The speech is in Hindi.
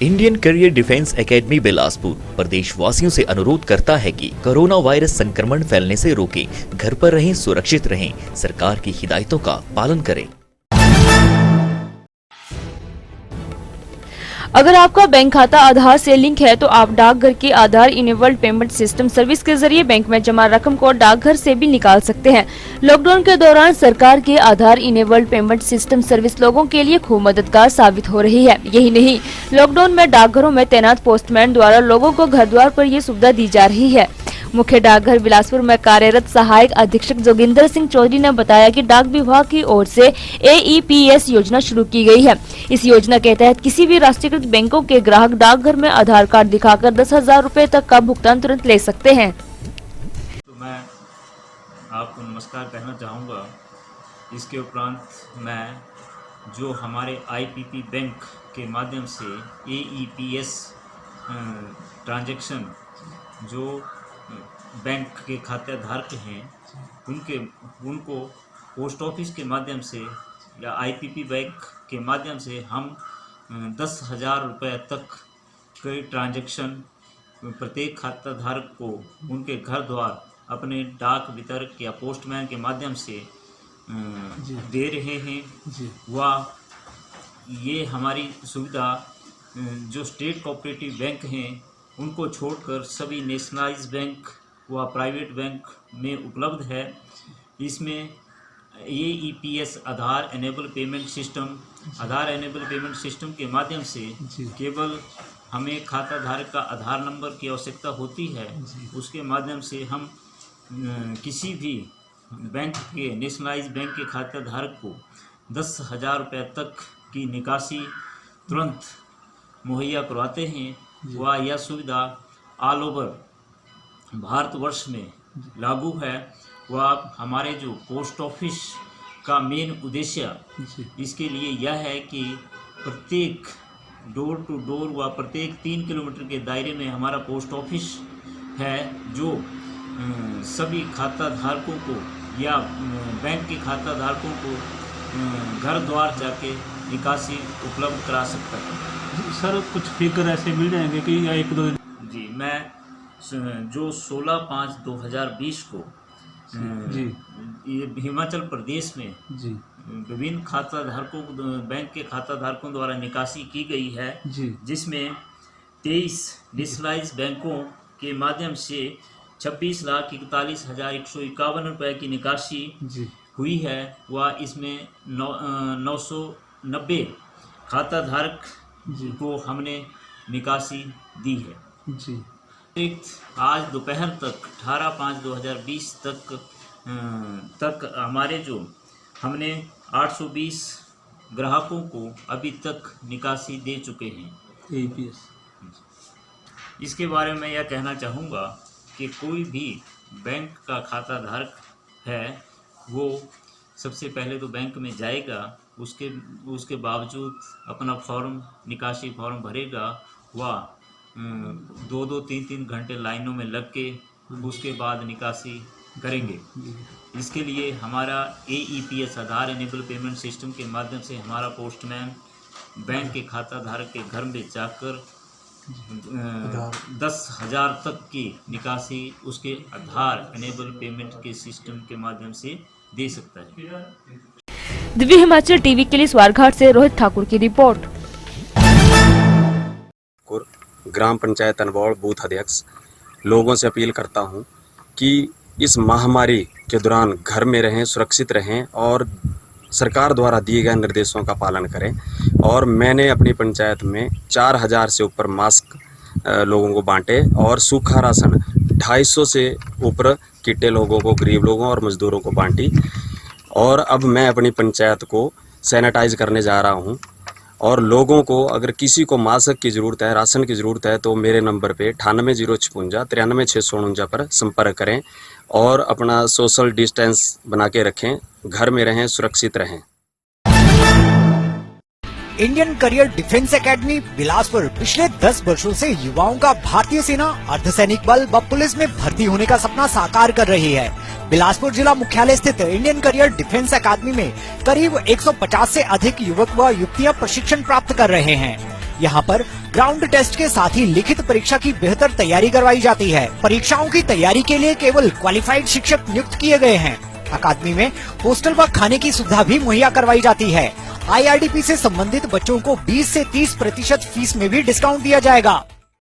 Indian career defence academy Bilaspur प्रदेशवासियों से अनुरोध करता है कि कोरोना वायरस संक्रमण फैलने से रोके, घर पर रहें, सुरक्षित रहें, सरकार की हिदायतों का पालन करें। अगर आपका बैंक खाता आधार से लिंक है तो आप डाकघर के आधार इनेबल्ड पेमेंट सिस्टम सर्विस के जरिए बैंक में जमा रकम को डाकघर से भी निकाल सकते हैं। लॉकडाउन के दौरान सरकार के आधार इनेबल्ड पेमेंट सिस्टम सर्विस लोगों के लिए खूब मददगार साबित हो रही है। यही नहीं, लॉकडाउन में डाकघरों में तैनात पोस्टमैन द्वारा लोगों को घर द्वार पर ये सुविधा दी जा रही है। मुख्य डाकघर बिलासपुर में कार्यरत सहायक अधीक्षक जोगिंदर सिंह चौधरी ने बताया कि डाक विभाग की ओर से AEPS योजना शुरू की गई है। इस योजना के तहत किसी भी राष्ट्रीयकृत बैंकों के ग्राहक डाकघर में आधार कार्ड दिखाकर 10,000 रुपए तक का भुगतान तुरंत ले सकते हैं। तो मैं आपको नमस्कार कहना चाहूँगा। इसके उपरांत मैं जो हमारे IPP बैंक के माध्यम से AEPS ट्रांजैक्शन जो बैंक के खाते धारक हैं उनको पोस्ट ऑफिस के माध्यम से या IPP बैंक के माध्यम से हम 10,000 रुपये तक के ट्रांजैक्शन प्रत्येक खाता धारक को उनके घर द्वार अपने डाक वितरक या पोस्टमैन के माध्यम से दे रहे हैं। वह ये हमारी सुविधा जो स्टेट कोऑपरेटिव बैंक हैं उनको छोड़कर सभी नेशनलाइज बैंक व प्राइवेट बैंक में उपलब्ध है। इसमें AEPS आधार एनेबल पेमेंट सिस्टम के माध्यम से केवल हमें खाता धारक का आधार नंबर की आवश्यकता होती है। उसके माध्यम से हम किसी भी बैंक के नेशनलाइज बैंक के खाता धारक को 10,000 रुपये तक की निकासी तुरंत मुहैया करवाते हैं। वह यह सुविधा ऑल ओवर भारतवर्ष में लागू है। वह हमारे जो पोस्ट ऑफिस का मेन उद्देश्य इसके लिए यह है कि प्रत्येक डोर टू डोर व प्रत्येक 3 किलोमीटर के दायरे में हमारा पोस्ट ऑफिस है जो सभी खाता धारकों को या बैंक के खाता धारकों को घर द्वार जाके निकासी उपलब्ध करा सकता है। सर कुछ फिगर ऐसे मिल जाएंगे कि या 1-2 दिन? जी, मैं जो 16/5/2020 को ये हिमाचल प्रदेश में विभिन्न खाता धारकों बैंक के खाता धारकों द्वारा निकासी की गई है, जिसमें 23 डिजिटलाइज बैंकों के माध्यम से 26,41,151 रुपये की निकासी हुई है। वह इसमें 990 खाता धारक को हमने निकासी दी है। आज दोपहर तक 18/5/2020 तक हमारे जो हमने 820 ग्राहकों को अभी तक निकासी दे चुके हैं। AEPS इसके बारे में यह कहना चाहूँगा कि कोई भी बैंक का खाता धारक है वो सबसे पहले तो बैंक में जाएगा, उसके बावजूद अपना फॉर्म निकासी फॉर्म भरेगा। वह 2-2, 3-3 घंटे लाइनों में लग के उसके बाद निकासी करेंगे। इसके लिए हमारा AEPS आधार एनेबल पेमेंट सिस्टम के माध्यम से हमारा पोस्टमैन बैंक के खाता धारक के घर में जाकर 10,000 तक की निकासी उसके आधार एनेबल पेमेंट के सिस्टम के माध्यम से दे सकता है। दिव्य हिमाचल टीवी के लिए स्वारघाट से रोहित ठाकुर की रिपोर्ट। ग्राम पंचायत अनबौड़ बूथ अध्यक्ष लोगों से अपील करता हूं कि इस महामारी के दौरान घर में रहें, सुरक्षित रहें और सरकार द्वारा दिए गए निर्देशों का पालन करें। और मैंने अपनी पंचायत में 4,000 से ऊपर मास्क लोगों को बांटे और सूखा राशन 250 से ऊपर किटें लोगों को, गरीब लोगों और मजदूरों को बांटी। और अब मैं अपनी पंचायत को सैनिटाइज करने जा रहा हूं। और लोगों को अगर किसी को मास्क की ज़रूरत है, राशन की ज़रूरत है तो मेरे नंबर पे 9805 93 पर संपर्क करें और अपना सोशल डिस्टेंस बना के रखें, घर में रहें, सुरक्षित रहें। Indian career defence academy Bilaspur पिछले 10 वर्षों से युवाओं का भारतीय सेना, अर्धसैनिक बल व पुलिस में भर्ती होने का सपना साकार कर रही है। बिलासपुर जिला मुख्यालय स्थित इंडियन करियर डिफेंस एकेडमी में करीब 150 से अधिक युवक व युवतियां प्रशिक्षण प्राप्त कर रहे हैं। यहाँ पर ग्राउंड टेस्ट के साथ ही लिखित परीक्षा की बेहतर तैयारी करवाई जाती है। परीक्षाओं की तैयारी के लिए केवल क्वालिफाइड शिक्षक नियुक्त किए गए हैं। अकादमी में हॉस्टल व खाने की सुविधा भी मुहैया करवाई जाती है। IRDP से संबंधित बच्चों को 20 से 30% फीस में भी डिस्काउंट दिया जाएगा।